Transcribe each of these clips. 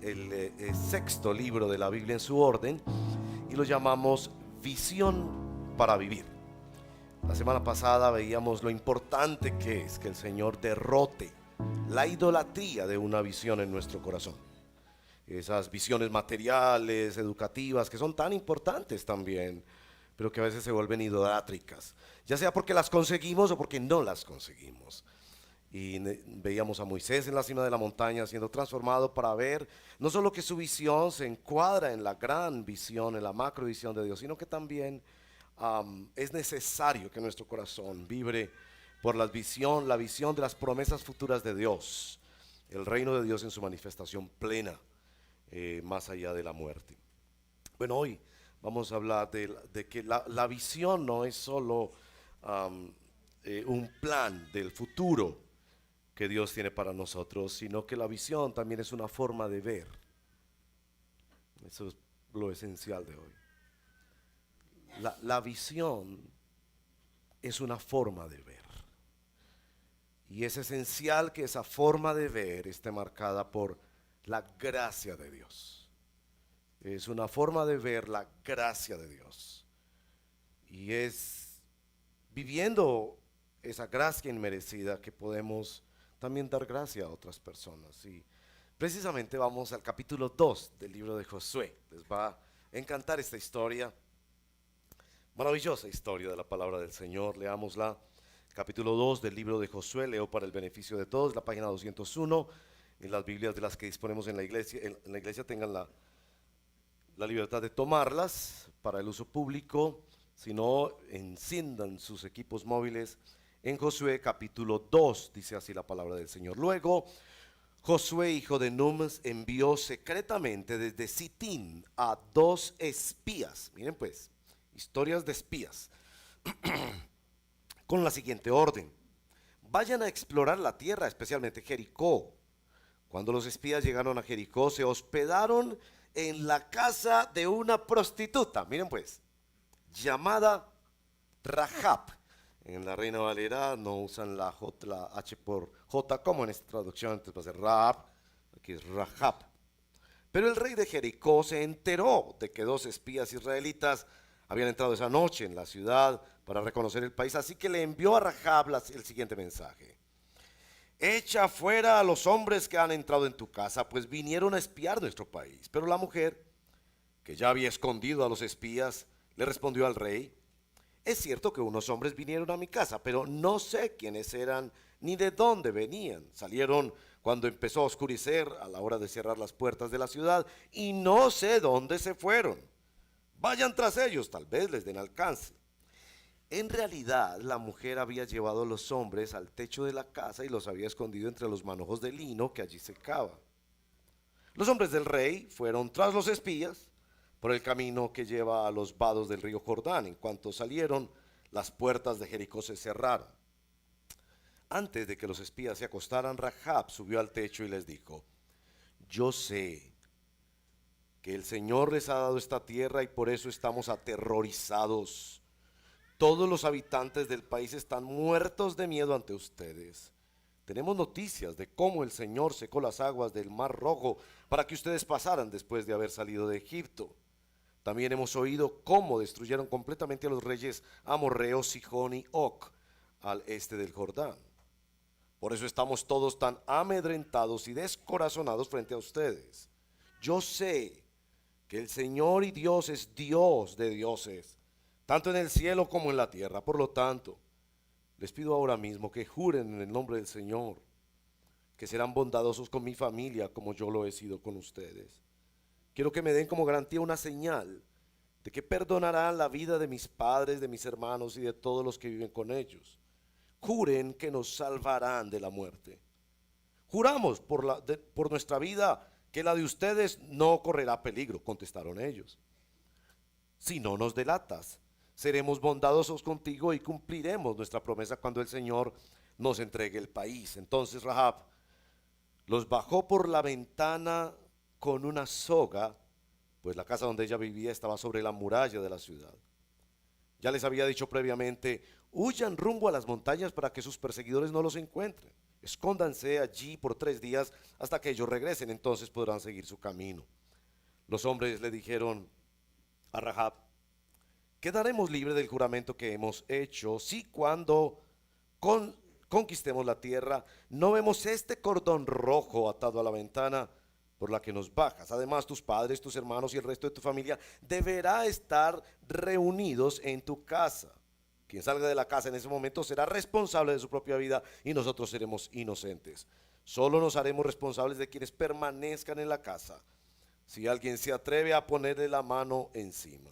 el sexto libro de la Biblia en su orden y lo llamamos Visión para Vivir. La semana pasada veíamos lo importante que es que el Señor derrote la idolatría de una visión en nuestro corazón. Esas visiones materiales, educativas, que son tan importantes también, pero que a veces se vuelven idolátricas, ya sea porque las conseguimos o porque no las conseguimos. Y veíamos a Moisés en la cima de la montaña siendo transformado para ver no solo que su visión se encuadra en la gran visión, en la macrovisión de Dios, sino que también es necesario que nuestro corazón vibre por la visión de las promesas futuras de Dios, el reino de Dios en su manifestación plena, más allá de la muerte. Bueno, hoy vamos a hablar de que la visión no es solo un plan del futuro que Dios tiene para nosotros, sino que la visión también es una forma de ver. Eso es lo esencial de hoy. La visión es una forma de ver. Y es esencial que esa forma de ver esté marcada por la gracia de Dios. Es una forma de ver la gracia de Dios. Y es viviendo esa gracia inmerecida que podemos también dar gracia a otras personas. Y precisamente vamos al capítulo 2 del libro de Josué. Les va a encantar esta historia, maravillosa historia de la palabra del Señor. Leámosla, capítulo 2 del libro de Josué. Leo para el beneficio de todos, la página 201, en las Biblias de las que disponemos en la iglesia. En la iglesia tengan la libertad de tomarlas para el uso público, si no, enciendan sus equipos móviles. En Josué capítulo 2 dice así la palabra del Señor. Luego Josué, hijo de Nun, envió secretamente desde Sitín a 2 espías. Miren pues, historias de espías, con la siguiente orden: vayan a explorar la tierra, especialmente Jericó. Cuando los espías llegaron a Jericó, se hospedaron en la casa de una prostituta, miren pues, llamada Rahab. En la Reina Valera no usan la H por J como en esta traducción, entonces va a ser Rahab, aquí es Rahab. Pero el rey de Jericó se enteró de que 2 espías israelitas habían entrado esa noche en la ciudad para reconocer el país, así que le envió a Rahab el siguiente mensaje: echa fuera a los hombres que han entrado en tu casa, pues vinieron a espiar nuestro país. Pero la mujer, que ya había escondido a los espías, le respondió al rey: es cierto que unos hombres vinieron a mi casa, pero no sé quiénes eran ni de dónde venían. Salieron cuando empezó a oscurecer a la hora de cerrar las puertas de la ciudad y no sé dónde se fueron. Vayan tras ellos, tal vez les den alcance. En realidad, la mujer había llevado a los hombres al techo de la casa y los había escondido entre los manojos de lino que allí secaba. Los hombres del rey fueron tras los espías por el camino que lleva a los vados del río Jordán. En cuanto salieron, las puertas de Jericó se cerraron. Antes de que los espías se acostaran, Rahab subió al techo y les dijo: yo sé que el Señor les ha dado esta tierra y por eso estamos aterrorizados. Todos los habitantes del país están muertos de miedo ante ustedes. Tenemos noticias de cómo el Señor secó las aguas del Mar Rojo para que ustedes pasaran después de haber salido de Egipto. También hemos oído cómo destruyeron completamente a los reyes amorreos Sihón y Og al este del Jordán. Por eso estamos todos tan amedrentados y descorazonados frente a ustedes. Yo sé que el Señor y Dios es Dios de dioses, tanto en el cielo como en la tierra. Por lo tanto, les pido ahora mismo que juren en el nombre del Señor que serán bondadosos con mi familia como yo lo he sido con ustedes. Quiero que me den como garantía una señal de que perdonarán la vida de mis padres, de mis hermanos y de todos los que viven con ellos. Juren que nos salvarán de la muerte. Juramos por nuestra vida que la de ustedes no correrá peligro, contestaron ellos. Si no nos delatas, seremos bondadosos contigo y cumpliremos nuestra promesa cuando el Señor nos entregue el país. Entonces Rahab los bajó por la ventana con una soga, pues la casa donde ella vivía estaba sobre la muralla de la ciudad. Ya les había dicho previamente: huyan rumbo a las montañas para que sus perseguidores no los encuentren. Escóndanse allí por 3 días hasta que ellos regresen, entonces podrán seguir su camino. Los hombres le dijeron a Rahab: quedaremos libres del juramento que hemos hecho si cuando conquistemos la tierra no vemos este cordón rojo atado a la ventana por la que nos bajas. Además, tus padres, tus hermanos y el resto de tu familia deberá estar reunidos en tu casa. Quien salga de la casa en ese momento será responsable de su propia vida y nosotros seremos inocentes. Solo nos haremos responsables de quienes permanezcan en la casa. Si alguien se atreve a ponerle la mano encima,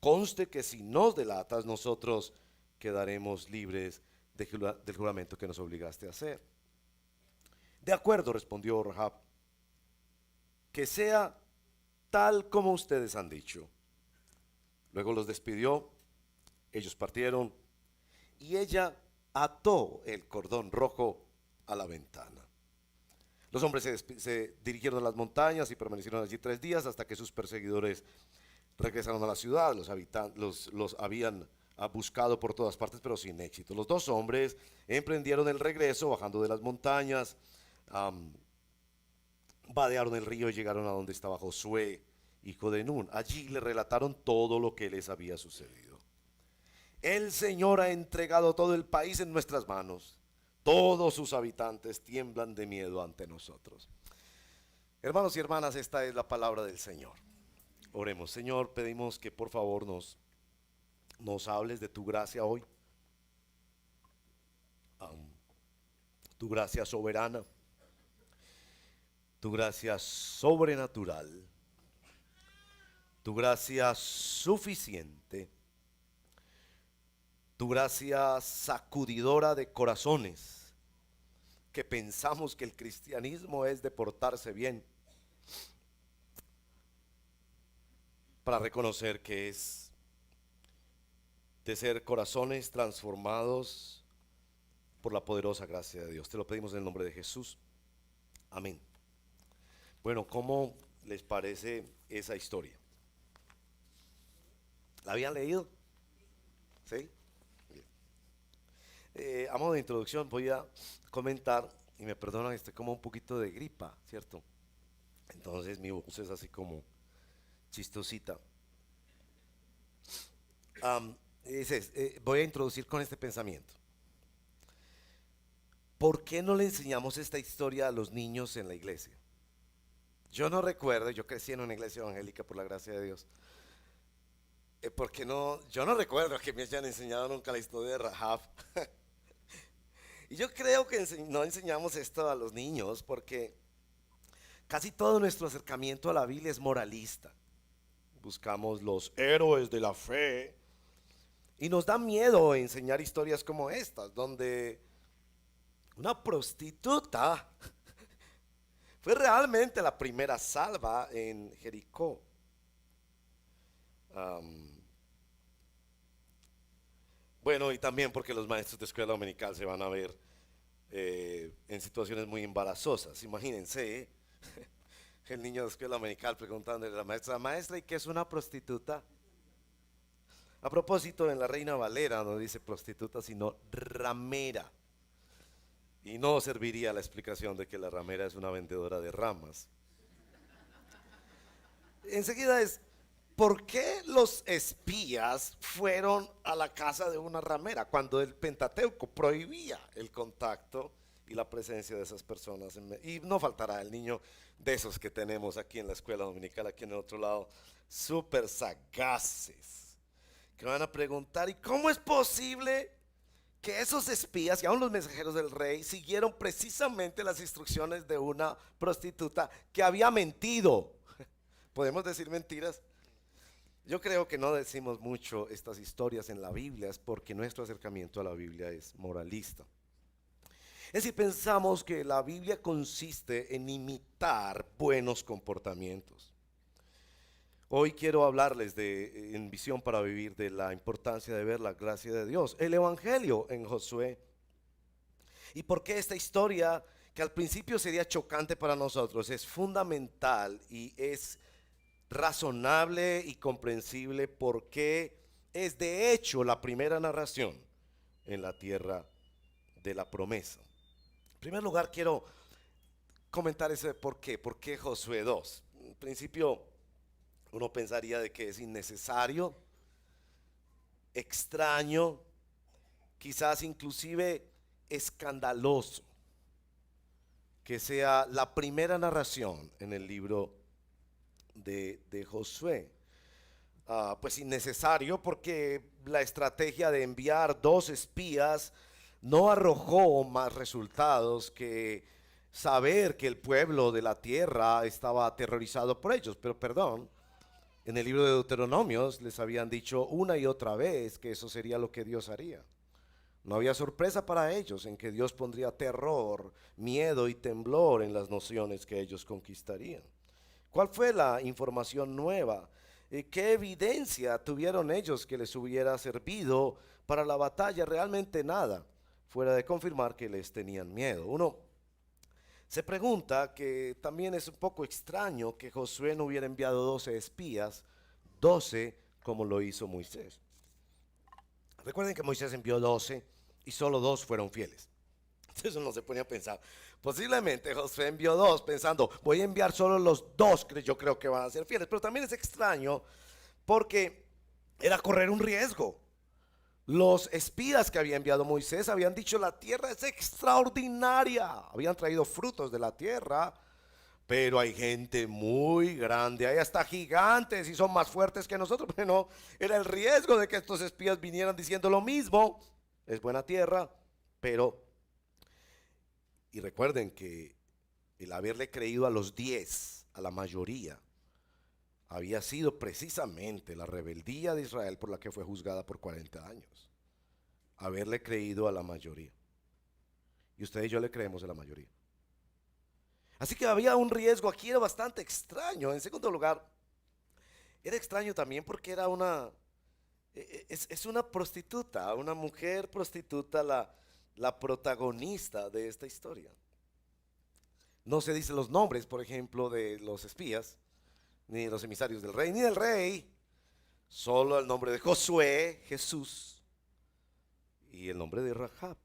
conste que si nos delatas, nosotros quedaremos libres del juramento que nos obligaste a hacer. De acuerdo, respondió Rahab, que sea tal como ustedes han dicho. Luego los despidió, ellos partieron y ella ató el cordón rojo a la ventana. Los hombres se dirigieron a las montañas y permanecieron allí 3 días hasta que sus perseguidores regresaron a la ciudad. Los habían buscado por todas partes, pero sin éxito. Los 2 hombres emprendieron el regreso bajando de las montañas, vadearon el río y llegaron a donde estaba Josué, hijo de Nun. Allí le relataron todo lo que les había sucedido. El Señor ha entregado todo el país en nuestras manos. Todos sus habitantes tiemblan de miedo ante nosotros. Hermanos y hermanas, esta es la palabra del Señor. Oremos. Señor, pedimos que por favor nos hables de tu gracia hoy. Tu gracia soberana, tu gracia sobrenatural, tu gracia suficiente, tu gracia sacudidora de corazones, que pensamos que el cristianismo es de portarse bien, para reconocer que es de ser corazones transformados por la poderosa gracia de Dios. Te lo pedimos en el nombre de Jesús. Amén. Bueno, ¿cómo les parece esa historia? ¿La habían leído? ¿Sí? A modo de introducción voy a comentar, y me perdonan, estoy como un poquito de gripa, ¿cierto? Entonces mi voz es así como chistosita. Voy a introducir con este pensamiento. ¿Por qué no le enseñamos esta historia a los niños en la iglesia? Yo no recuerdo, yo crecí en una iglesia evangélica por la gracia de Dios. Porque no, yo no recuerdo que me hayan enseñado nunca la historia de Rahab. Y yo creo que no enseñamos esto a los niños porque casi todo nuestro acercamiento a la Biblia es moralista. Buscamos los héroes de la fe y nos da miedo enseñar historias como estas, donde una prostituta fue realmente la primera salva en Jericó. Bueno, y también porque los maestros de escuela dominical se van a ver en situaciones muy embarazosas. Imagínense, el niño de escuela dominical preguntándole a la maestra, ¿y qué es una prostituta? A propósito, en la Reina Valera no dice prostituta, sino ramera. Y no serviría la explicación de que la ramera es una vendedora de ramas. Enseguida es, ¿por qué los espías fueron a la casa de una ramera cuando el Pentateuco prohibía el contacto y la presencia de esas personas? Y no faltará el niño de esos que tenemos aquí en la escuela dominical, aquí en el otro lado, súper sagaces, que van a preguntar, ¿y cómo es posible que esos espías y aún los mensajeros del rey siguieron precisamente las instrucciones de una prostituta que había mentido? ¿Podemos decir mentiras? Yo creo que no decimos mucho estas historias en la Biblia, es porque nuestro acercamiento a la Biblia es moralista. Es decir, pensamos que la Biblia consiste en imitar buenos comportamientos. Hoy quiero hablarles en Visión para Vivir, de la importancia de ver la gracia de Dios, el Evangelio en Josué. Y por qué esta historia, que al principio sería chocante para nosotros, es fundamental y es razonable y comprensible, porque es de hecho la primera narración en la tierra de la promesa. En primer lugar, quiero comentar ese por qué Josué 2. En principio, uno pensaría de que es innecesario, extraño, quizás inclusive escandaloso que sea la primera narración en el libro de Josué. Pues innecesario porque la estrategia de enviar dos espías no arrojó más resultados que saber que el pueblo de la tierra estaba aterrorizado por ellos. Pero perdón, en el libro de Deuteronomios les habían dicho una y otra vez que eso sería lo que Dios haría. No había sorpresa para ellos en que Dios pondría terror, miedo y temblor en las naciones que ellos conquistarían. ¿Cuál fue la información nueva? ¿Qué evidencia tuvieron ellos que les hubiera servido para la batalla? Realmente nada, fuera de confirmar que les tenían miedo. Uno se pregunta que también es un poco extraño que Josué no hubiera enviado 12 espías, 12 como lo hizo Moisés. Recuerden que Moisés envió 12 y solo dos fueron fieles. Entonces uno se pone a pensar, posiblemente Josué envió dos pensando, voy a enviar solo los dos que yo creo que van a ser fieles. Pero también es extraño porque era correr un riesgo. Los espías que había enviado Moisés habían dicho, la tierra es extraordinaria. Habían traído frutos de la tierra, pero hay gente muy grande, hay hasta gigantes y son más fuertes que nosotros. Pero no, era el riesgo de que estos espías vinieran diciendo lo mismo. Es buena tierra, pero... Y recuerden que el haberle creído a los 10, a la mayoría, había sido precisamente la rebeldía de Israel por la que fue juzgada por 40 años. Haberle creído a la mayoría. Y usted y yo le creemos a la mayoría. Así que había un riesgo aquí, era bastante extraño. En segundo lugar, era extraño también porque era es una prostituta, una mujer prostituta la protagonista de esta historia. No se dicen los nombres, por ejemplo, de los espías, ni de los emisarios del rey, ni del rey. Solo el nombre de Josué, Jesús, y el nombre de Rahab.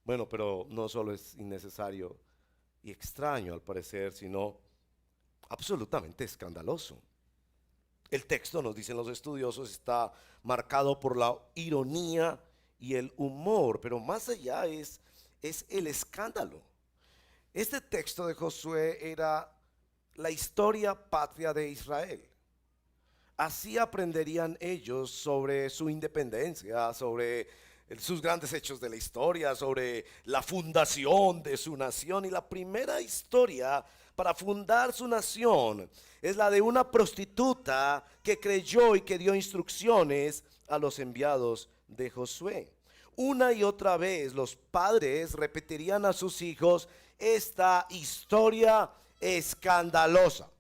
Bueno, pero no solo es innecesario y extraño al parecer, sino absolutamente escandaloso. El texto, nos dicen los estudiosos, está marcado por la ironía y el humor, pero más allá es el escándalo. Este texto de Josué era la historia patria de Israel. Así aprenderían ellos sobre su independencia, sobre sus grandes hechos de la historia, sobre la fundación de su nación. Y la primera historia para fundar su nación es la de una prostituta que creyó y que dio instrucciones a los enviados de Josué. Una y otra vez los padres repetirían a sus hijos esta historia escandalosa.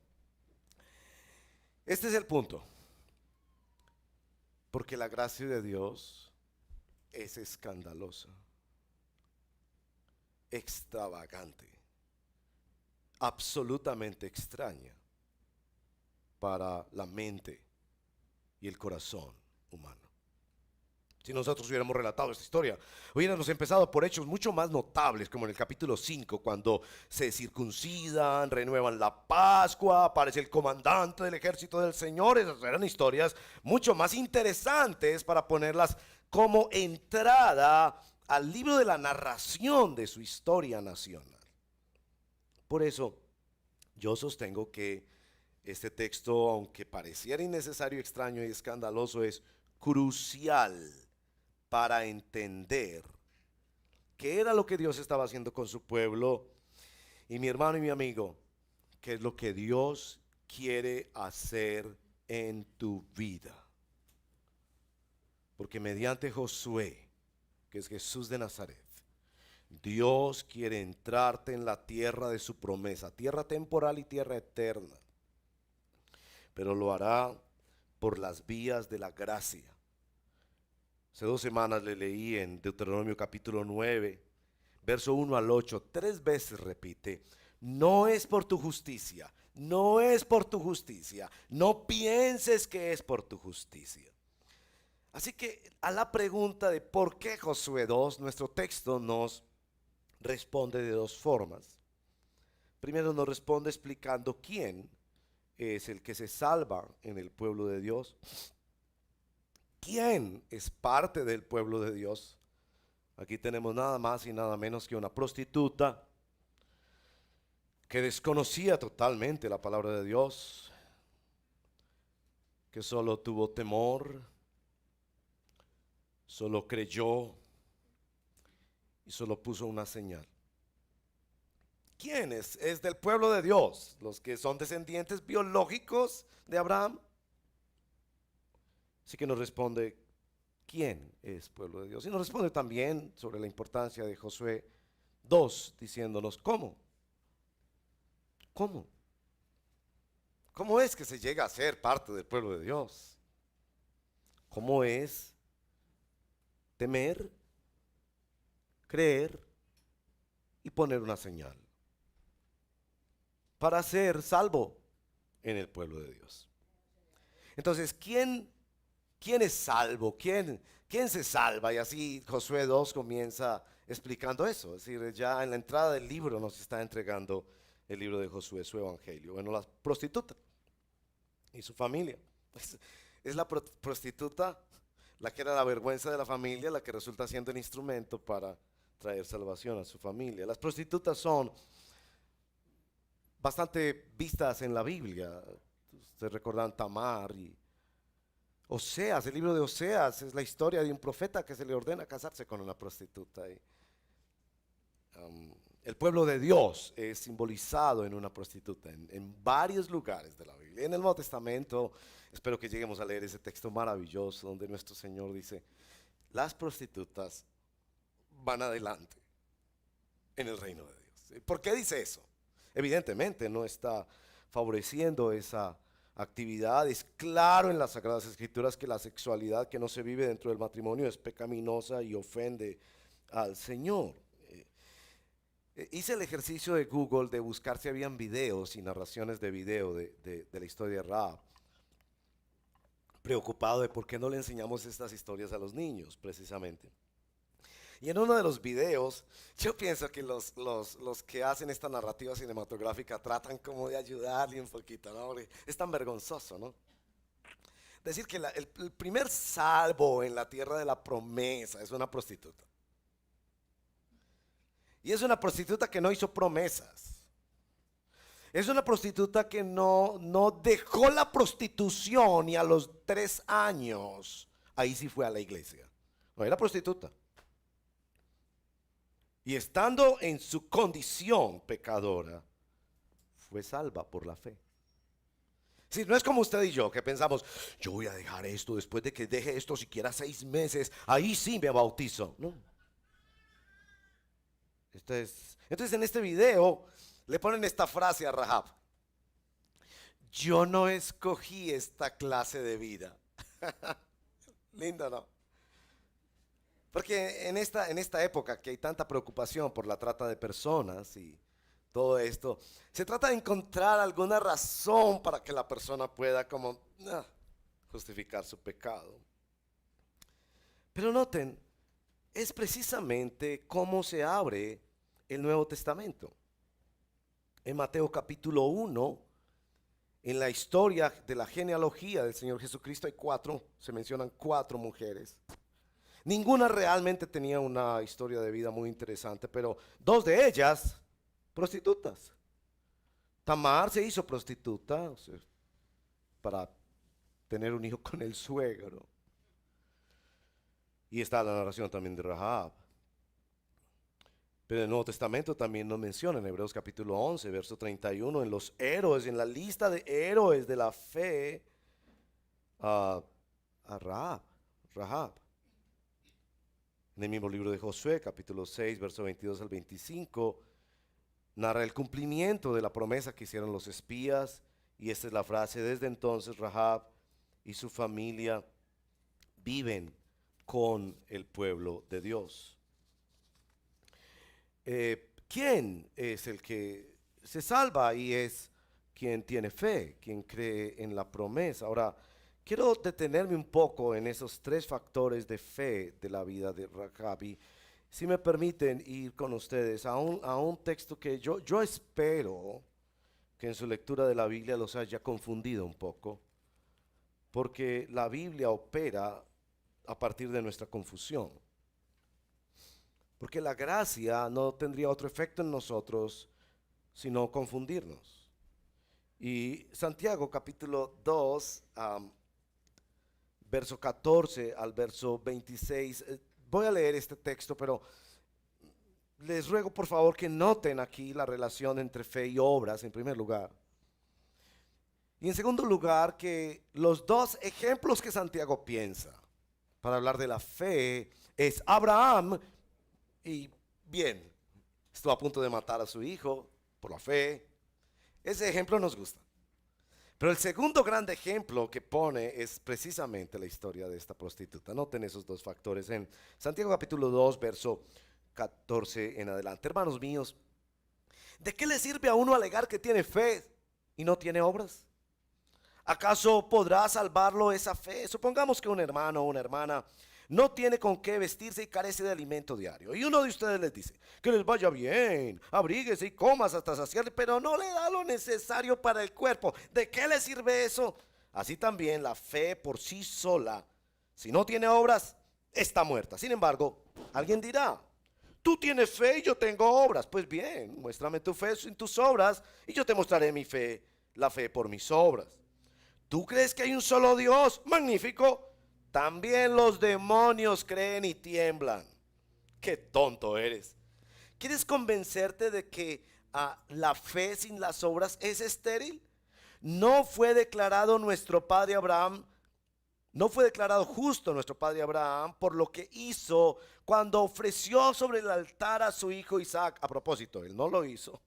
Este es el punto. Porque la gracia de Dios es escandalosa, extravagante, absolutamente extraña para la mente y el corazón humano. Si nosotros hubiéramos relatado esta historia, hubiéramos empezado por hechos mucho más notables, como en el capítulo 5, cuando se circuncidan, renuevan la Pascua, aparece el comandante del ejército del Señor. Esas eran historias mucho más interesantes para ponerlas como entrada al libro de la narración de su historia nacional. Por eso, yo sostengo que este texto, aunque pareciera innecesario, extraño y escandaloso, es crucial para entender qué era lo que Dios estaba haciendo con su pueblo. Y mi hermano y mi amigo, qué es lo que Dios quiere hacer en tu vida. Porque mediante Josué, que es Jesús de Nazaret, Dios quiere entrarte en la tierra de su promesa, tierra temporal y tierra eterna. Pero lo hará por las vías de la gracia. Hace 2 semanas le leí en Deuteronomio capítulo 9, verso 1 al 8, 3 veces repite, no es por tu justicia, no es por tu justicia, no pienses que es por tu justicia. Así que a la pregunta de por qué Josué 2, nuestro texto nos responde de dos formas. Primero nos responde explicando quién es el que se salva en el pueblo de Dios. ¿Quién es parte del pueblo de Dios? Aquí tenemos nada más y nada menos que una prostituta que desconocía totalmente la palabra de Dios, que solo tuvo temor, solo creyó y solo puso una señal. ¿Quién es? Es del pueblo de Dios, los que son descendientes biológicos de Abraham. Así que nos responde, ¿quién es pueblo de Dios? Y nos responde también sobre la importancia de Josué 2, diciéndonos, ¿cómo? ¿Cómo? ¿Cómo es que se llega a ser parte del pueblo de Dios? ¿Cómo es temer, creer y poner una señal para ser salvo en el pueblo de Dios? Entonces, ¿quién es salvo? ¿Quién se salva? Y así Josué 2 comienza explicando eso. Es decir, ya en la entrada del libro nos está entregando el libro de Josué, su evangelio. Bueno, la prostituta y su familia. Es la prostituta la que era la vergüenza de la familia, la que resulta siendo el instrumento para traer salvación a su familia. Las prostitutas son bastante vistas en la Biblia. Ustedes recordan Tamar y Oseas. El libro de Oseas es la historia de un profeta que se le ordena casarse con una prostituta. El pueblo de Dios es simbolizado en una prostituta en varios lugares de la Biblia. En el Nuevo Testamento, espero que lleguemos a leer ese texto maravilloso donde nuestro Señor dice, las prostitutas van adelante en el reino de Dios. ¿Por qué dice eso? Evidentemente no está favoreciendo esa actividad. Es claro en las Sagradas Escrituras que la sexualidad que no se vive dentro del matrimonio es pecaminosa y ofende al Señor. Hice el ejercicio de Google de buscar si habían videos y narraciones de video de la historia de Rahab, preocupado de por qué no le enseñamos estas historias a los niños, precisamente. Y en uno de los videos, yo pienso que los que hacen esta narrativa cinematográfica tratan como de ayudarle un poquito, ¿no? Porque es tan vergonzoso, ¿no? Decir que el primer salvo en la tierra de la promesa es una prostituta. Y es una prostituta que no hizo promesas. Es una prostituta que no dejó la prostitución y a los 3 años, ahí sí fue a la iglesia. No, era prostituta. Y estando en su condición pecadora, fue salva por la fe. Si no es como usted y yo que pensamos, yo voy a dejar esto después de que deje esto siquiera 6 meses, ahí sí me bautizo. No. Entonces en este video le ponen esta frase a Rahab. Yo no escogí esta clase de vida. Lindo, ¿no? Porque en esta época que hay tanta preocupación por la trata de personas y todo esto, se trata de encontrar alguna razón para que la persona pueda como justificar su pecado. Pero noten, es precisamente cómo se abre el Nuevo Testamento. En Mateo capítulo 1, en la historia de la genealogía del Señor Jesucristo se mencionan 4 mujeres. Ninguna realmente tenía una historia de vida muy interesante, pero 2 de ellas, prostitutas. Tamar se hizo prostituta, o sea, para tener un hijo con el suegro. Y está la narración también de Rahab. Pero el Nuevo Testamento también nos menciona en Hebreos capítulo 11, verso 31, en los héroes, en la lista de héroes de la fe, a Rahab. En el mismo libro de Josué, capítulo 6, verso 22 al 25, narra el cumplimiento de la promesa que hicieron los espías. Y esta es la frase: desde entonces Rahab y su familia viven con el pueblo de Dios. ¿Quién es el que se salva? Y es quien tiene fe, quien cree en la promesa. Ahora, quiero detenerme un poco en esos 3 factores de fe de la vida de Rahab. Y Si me permiten ir con ustedes a un texto que yo espero que en su lectura de la Biblia los haya confundido un poco, porque la Biblia opera a partir de nuestra confusión. Porque la gracia no tendría otro efecto en nosotros sino confundirnos. Y Santiago capítulo 2, verso 14 al verso 26, voy a leer este texto, pero les ruego por favor que noten aquí la relación entre fe y obras en primer lugar. Y en segundo lugar, que los dos ejemplos que Santiago piensa para hablar de la fe es Abraham y bien, estuvo a punto de matar a su hijo por la fe. Ese ejemplo nos gusta. Pero el segundo gran ejemplo que pone es precisamente la historia de esta prostituta. Noten esos dos factores en Santiago capítulo 2, verso 14 en adelante. Hermanos míos, ¿de qué le sirve a uno alegar que tiene fe y no tiene obras? ¿Acaso podrá salvarlo esa fe? Supongamos que un hermano o una hermana no tiene con qué vestirse y carece de alimento diario. Y uno de ustedes les dice, que les vaya bien, abríguese y comas hasta saciarle, pero no le da lo necesario para el cuerpo. ¿De qué le sirve eso? Así también la fe por sí sola, si no tiene obras, está muerta. Sin embargo, alguien dirá, tú tienes fe y yo tengo obras. Pues bien, muéstrame tu fe sin tus obras y yo te mostraré mi fe, la fe por mis obras. ¿Tú crees que hay un solo Dios? Magnífico. También los demonios creen y tiemblan. Qué tonto eres. ¿Quieres convencerte de que la fe sin las obras es estéril? No fue declarado nuestro padre Abraham, no fue declarado justo nuestro padre Abraham por lo que hizo cuando ofreció sobre el altar a su hijo Isaac. A propósito, él no lo hizo,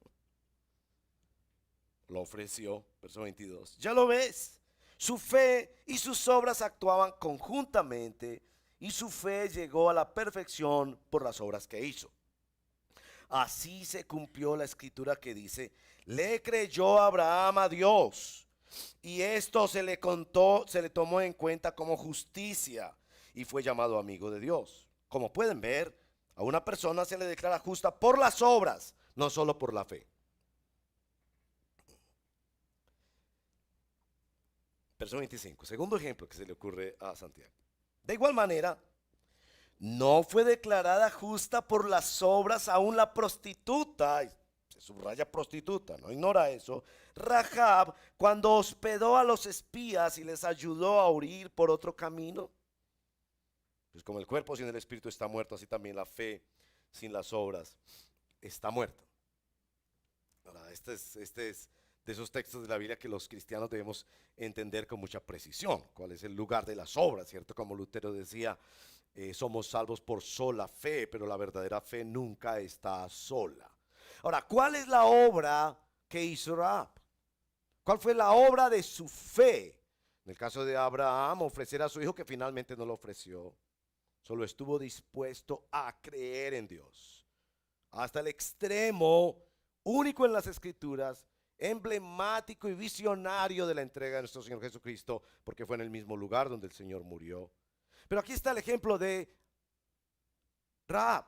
lo ofreció. Verso 22. Ya lo ves. Su fe y sus obras actuaban conjuntamente y su fe llegó a la perfección por las obras que hizo. Así se cumplió la escritura que dice, le creyó Abraham a Dios y esto se le contó, se le tomó en cuenta como justicia y fue llamado amigo de Dios. Como pueden ver, a una persona se le declara justa por las obras, no solo por la fe. Verso 25, segundo ejemplo que se le ocurre a Santiago. De igual manera, no fue declarada justa por las obras aún la prostituta, se subraya prostituta, no ignora eso, Rahab, cuando hospedó a los espías y les ayudó a huir por otro camino. Pues como el cuerpo sin el espíritu está muerto, así también la fe sin las obras está muerta. Ahora, este es de esos textos de la Biblia que los cristianos debemos entender con mucha precisión. ¿Cuál es el lugar de las obras? ¿Cierto? Como Lutero decía, somos salvos por sola fe, pero la verdadera fe nunca está sola. Ahora, ¿cuál es la obra que hizo Rahab? ¿Cuál fue la obra de su fe? En el caso de Abraham, ofrecer a su hijo, que finalmente no lo ofreció. Solo estuvo dispuesto a creer en Dios. Hasta el extremo, único en las Escrituras, emblemático y visionario de la entrega de nuestro Señor Jesucristo, porque fue en el mismo lugar donde el Señor murió. Pero aquí está el ejemplo de Rahab,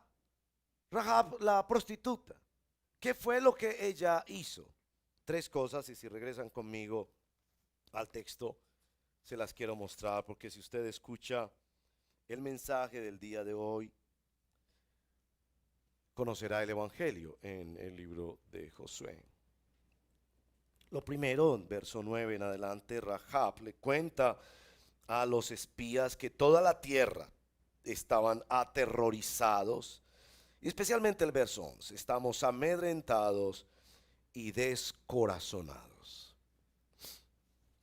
Rahab la prostituta. ¿Qué fue lo que ella hizo? Tres cosas, y si regresan conmigo al texto, se las quiero mostrar, porque si usted escucha el mensaje del día de hoy, conocerá el Evangelio en el libro de Josué. Lo primero, en verso 9 en adelante, Rahab le cuenta a los espías que toda la tierra estaban aterrorizados, y especialmente el verso 11, estamos amedrentados y descorazonados.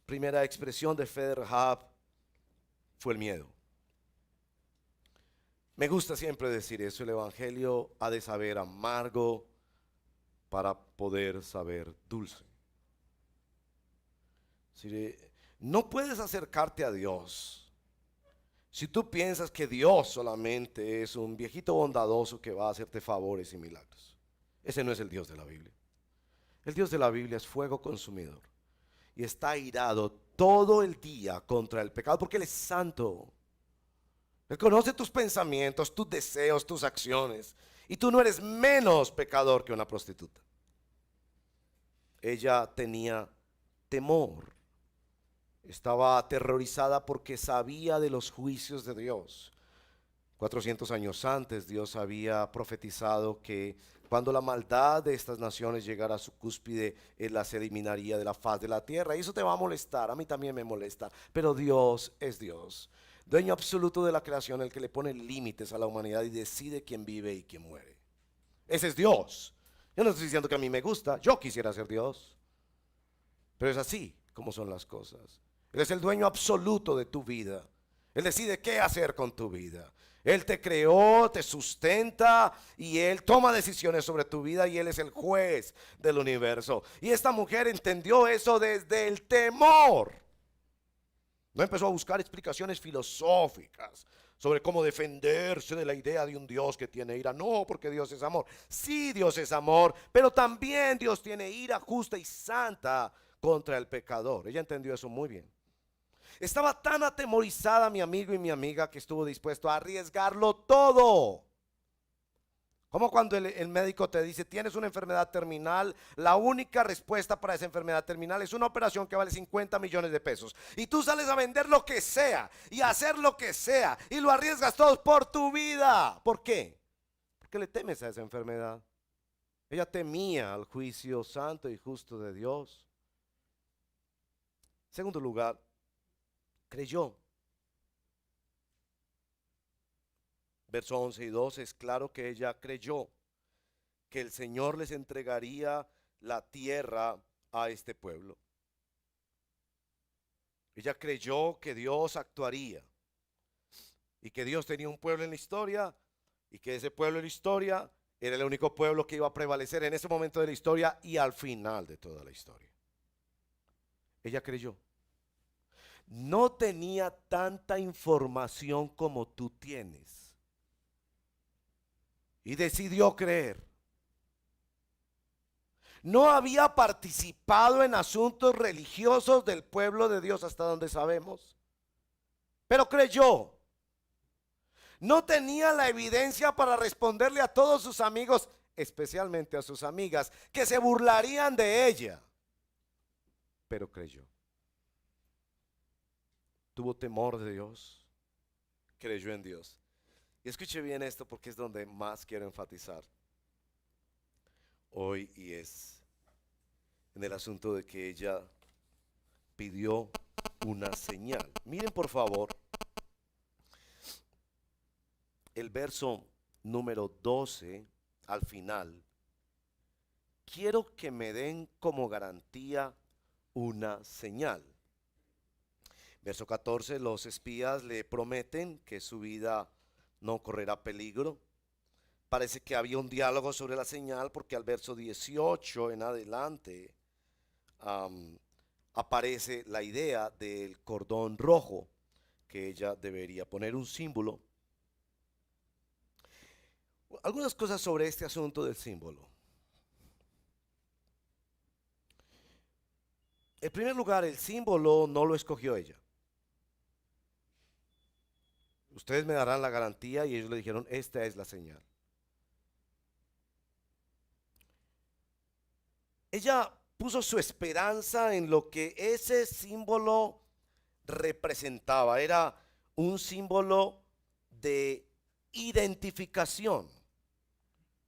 Primera expresión de fe de Rahab fue el miedo. Me gusta siempre decir eso, el Evangelio ha de saber amargo para poder saber dulce. No puedes acercarte a Dios si tú piensas que Dios solamente es un viejito bondadoso que va a hacerte favores y milagros. Ese no es el Dios de la Biblia. El Dios de la Biblia es fuego consumidor y está airado todo el día contra el pecado porque Él es santo. Él conoce tus pensamientos, tus deseos, tus acciones. Y tú no eres menos pecador que una prostituta. Ella tenía temor. Estaba aterrorizada porque sabía de los juicios de Dios. 400 años antes Dios había profetizado que cuando la maldad de estas naciones llegara a su cúspide, Él las eliminaría de la faz de la tierra. Y eso te va a molestar, a mí también me molesta. Pero Dios es Dios, dueño absoluto de la creación, el que le pone límites a la humanidad y decide quién vive y quién muere. Ese es Dios. Yo no estoy diciendo que a mí me gusta, yo quisiera ser Dios. Pero es así como son las cosas. Él es el dueño absoluto de tu vida. Él decide qué hacer con tu vida. Él te creó, te sustenta y Él toma decisiones sobre tu vida y Él es el juez del universo. Y esta mujer entendió eso desde el temor. No empezó a buscar explicaciones filosóficas sobre cómo defenderse de la idea de un Dios que tiene ira. No, porque Dios es amor. Sí, Dios es amor, pero también Dios tiene ira justa y santa contra el pecador. Ella entendió eso muy bien. Estaba tan atemorizada mi amigo y mi amiga que estuvo dispuesto a arriesgarlo todo. Como cuando el médico te dice, tienes una enfermedad terminal, la única respuesta para esa enfermedad terminal es una operación que vale 50 millones de pesos. Y tú sales a vender lo que sea y a hacer lo que sea y lo arriesgas todo por tu vida. ¿Por qué? Porque le temes a esa enfermedad. Ella temía al juicio santo y justo de Dios. En segundo lugar, creyó. Verso 11 y 12 es claro que ella creyó que el Señor les entregaría la tierra a este pueblo. Ella creyó que Dios actuaría y que Dios tenía un pueblo en la historia y que ese pueblo en la historia era el único pueblo que iba a prevalecer en ese momento de la historia y al final de toda la historia. Ella creyó. No tenía tanta información como tú tienes y decidió creer. No había participado en asuntos religiosos del pueblo de Dios hasta donde sabemos, pero creyó. No tenía la evidencia para responderle a todos sus amigos, especialmente a sus amigas, que se burlarían de ella, pero creyó. Tuvo temor de Dios, creyó en Dios. Y escuche bien esto porque es donde más quiero enfatizar hoy y es en el asunto de que ella pidió una señal. Miren por favor el verso número 12 al final. Quiero que me den como garantía una señal. Verso 14, los espías le prometen que su vida no correrá peligro. Parece que había un diálogo sobre la señal porque al verso 18 en adelante aparece la idea del cordón rojo que ella debería poner, un símbolo. Algunas cosas sobre este asunto del símbolo. En primer lugar, el símbolo no lo escogió ella. Ustedes me darán la garantía y ellos le dijeron, esta es la señal. Ella puso su esperanza en lo que ese símbolo representaba. Era un símbolo de identificación.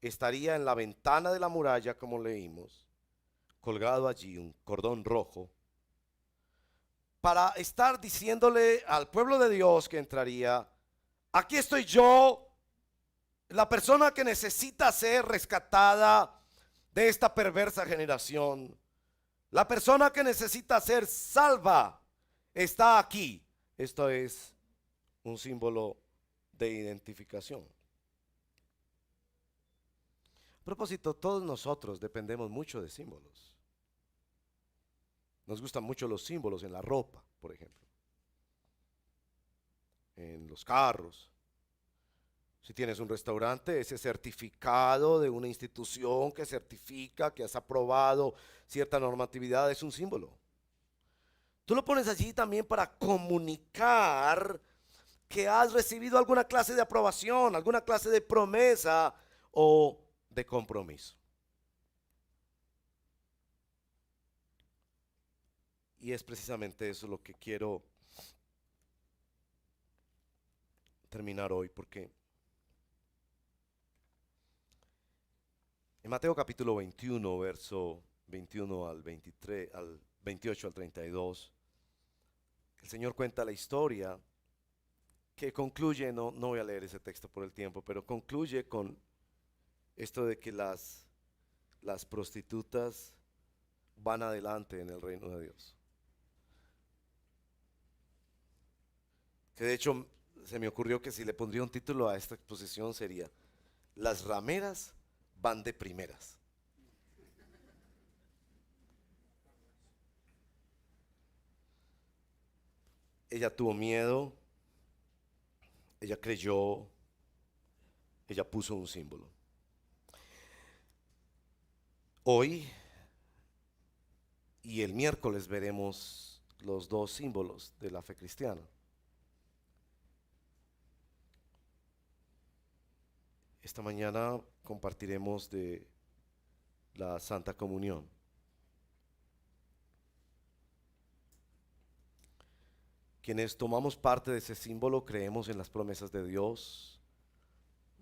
Estaría en la ventana de la muralla, como leímos, colgado allí un cordón rojo, para estar diciéndole al pueblo de Dios que entraría, aquí estoy yo, la persona que necesita ser rescatada de esta perversa generación. La persona que necesita ser salva está aquí. Esto es un símbolo de identificación. A propósito, todos nosotros dependemos mucho de símbolos. Nos gustan mucho los símbolos en la ropa, por ejemplo, en los carros. Si tienes un restaurante, ese certificado de una institución que certifica que has aprobado cierta normatividad es un símbolo. Tú lo pones allí también para comunicar que has recibido alguna clase de aprobación, alguna clase de promesa o de compromiso. Y es precisamente eso lo que quiero terminar hoy, porque en Mateo capítulo 21, verso 21 al 23, al 28 al 32, el Señor cuenta la historia que concluye, no voy a leer ese texto por el tiempo, pero concluye con esto de que las prostitutas van adelante en el reino de Dios. Que de hecho se me ocurrió que si le pondría un título a esta exposición sería: las rameras van de primeras. Ella tuvo miedo, ella creyó, ella puso un símbolo. Hoy y el miércoles veremos los dos símbolos de la fe cristiana. Esta mañana compartiremos de la Santa Comunión. Quienes tomamos parte de ese símbolo creemos en las promesas de Dios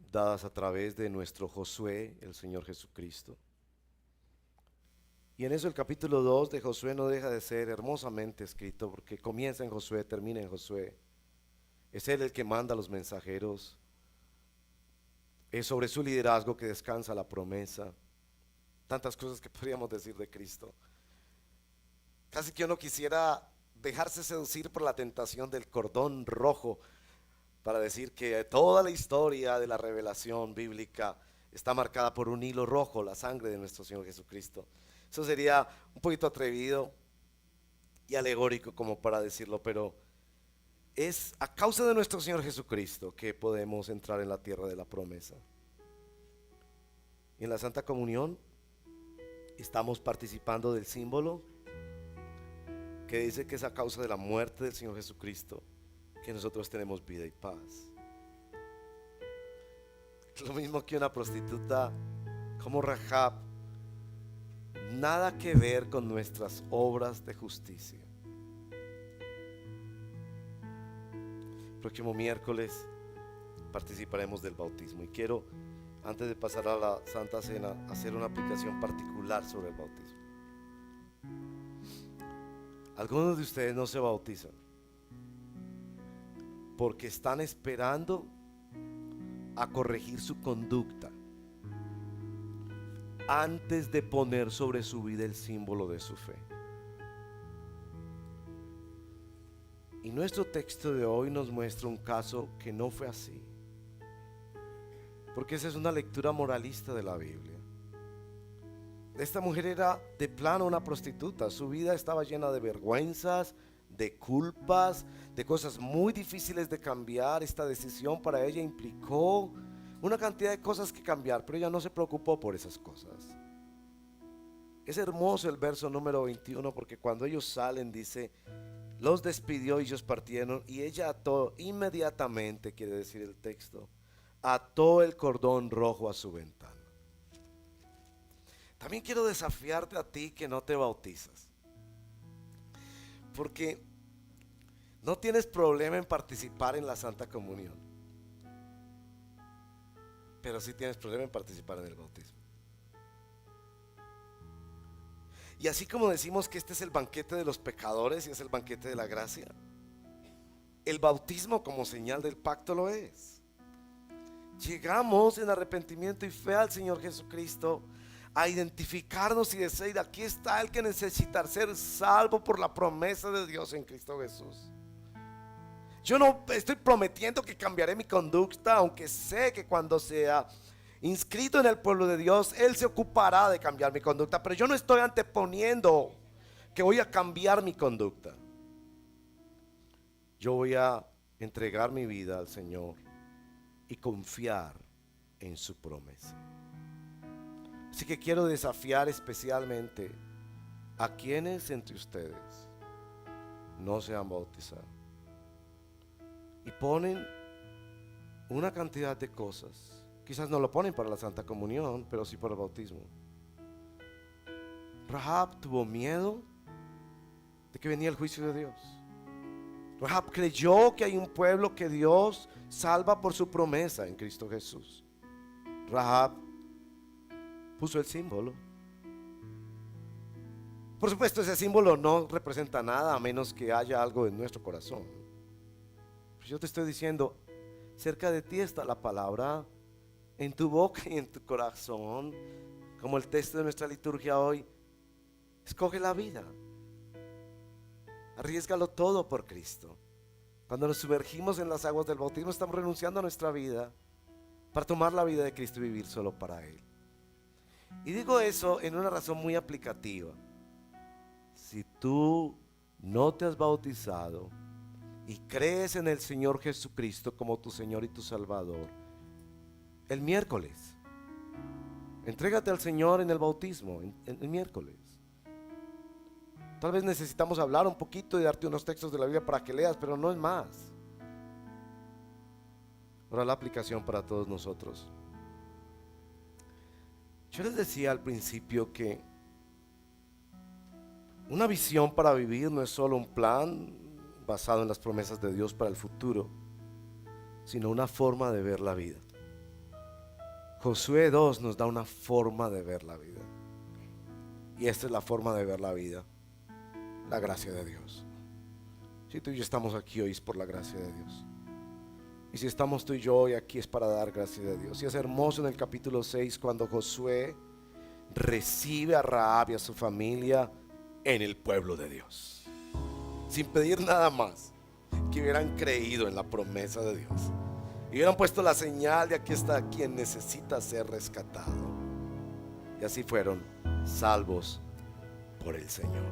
dadas a través de nuestro Josué, el Señor Jesucristo. Y en eso el capítulo 2 de Josué no deja de ser hermosamente escrito, porque comienza en Josué, termina en Josué. Es Él el que manda a los mensajeros. Es sobre su liderazgo que descansa la promesa. Tantas cosas que podríamos decir de Cristo. Casi que uno quisiera dejarse seducir por la tentación del cordón rojo para decir que toda la historia de la revelación bíblica está marcada por un hilo rojo, la sangre de nuestro Señor Jesucristo. Eso sería un poquito atrevido y alegórico como para decirlo, pero es a causa de nuestro Señor Jesucristo que podemos entrar en la tierra de la promesa. Y en la Santa Comunión estamos participando del símbolo que dice que es a causa de la muerte del Señor Jesucristo que nosotros tenemos vida y paz. Es lo mismo que una prostituta como Rahab. Nada que ver con nuestras obras de justicia. Próximo miércoles participaremos del bautismo y quiero, antes de pasar a la Santa Cena, hacer una aplicación particular sobre el bautismo. Algunos de ustedes no se bautizan porque están esperando a corregir su conducta antes de poner sobre su vida el símbolo de su fe. Y nuestro texto de hoy nos muestra un caso que no fue así, porque esa es una lectura moralista de la Biblia. Esta mujer era de plano una prostituta. Su vida estaba llena de vergüenzas, de culpas, de cosas muy difíciles de cambiar. Esta decisión para ella implicó una cantidad de cosas que cambiar, pero ella no se preocupó por esas cosas. Es hermoso el verso número 21, porque cuando ellos salen dice: los despidió y ellos partieron, y ella ató inmediatamente, quiere decir el texto, ató el cordón rojo a su ventana. También quiero desafiarte a ti que no te bautizas, porque no tienes problema en participar en la Santa Comunión, pero sí tienes problema en participar en el bautismo. Y así como decimos que este es el banquete de los pecadores y es el banquete de la gracia, el bautismo como señal del pacto lo es. Llegamos en arrepentimiento y fe al Señor Jesucristo a identificarnos y decir: aquí está el que necesita ser salvo por la promesa de Dios en Cristo Jesús. Yo no estoy prometiendo que cambiaré mi conducta, aunque sé que cuando sea inscrito en el pueblo de Dios, Él se ocupará de cambiar mi conducta, pero yo no estoy anteponiendo que voy a cambiar mi conducta. Yo voy a entregar mi vida al Señor y confiar en su promesa. Así que quiero desafiar especialmente a quienes entre ustedes no se han bautizado. y ponen una cantidad de cosas. Quizás no lo ponen para la Santa Comunión, pero sí para el bautismo. Rahab tuvo miedo de que venía el juicio de Dios. Rahab creyó que hay un pueblo que Dios salva por su promesa en Cristo Jesús. Rahab puso el símbolo. Por supuesto, ese símbolo no representa nada a menos que haya algo en nuestro corazón. Pues yo te estoy diciendo, cerca de ti está la palabra, en tu boca y en tu corazón, como el texto de nuestra liturgia hoy. Escoge la vida. Arriésgalo todo por Cristo. Cuando nos sumergimos en las aguas del bautismo, estamos renunciando a nuestra vida para tomar la vida de Cristo y vivir solo para Él. Y digo eso en una razón muy aplicativa. Si tú no te has bautizado y crees en el Señor Jesucristo como tu Señor y tu Salvador, el miércoles, entrégate al Señor en el bautismo, el miércoles. Tal vez necesitamos hablar un poquito y darte unos textos de la Biblia para que leas, pero no es más. Ahora la aplicación para todos nosotros. Yo les decía al principio que una visión para vivir no es solo un plan basado en las promesas de Dios para el futuro, sino una forma de ver la vida. Josué 2 nos da una forma de ver la vida. Y esta es la forma de ver la vida. La gracia de Dios. Si tú y yo estamos aquí hoy es por la gracia de Dios. Y si estamos tú y yo hoy aquí es para dar gracia de Dios. Y es hermoso en el capítulo 6 cuando Josué recibe a Rahab y a su familia en el pueblo de Dios, sin pedir nada más, que hubieran creído en la promesa de Dios y hubieran puesto la señal de aquí está quien necesita ser rescatado. Y así fueron salvos por el Señor.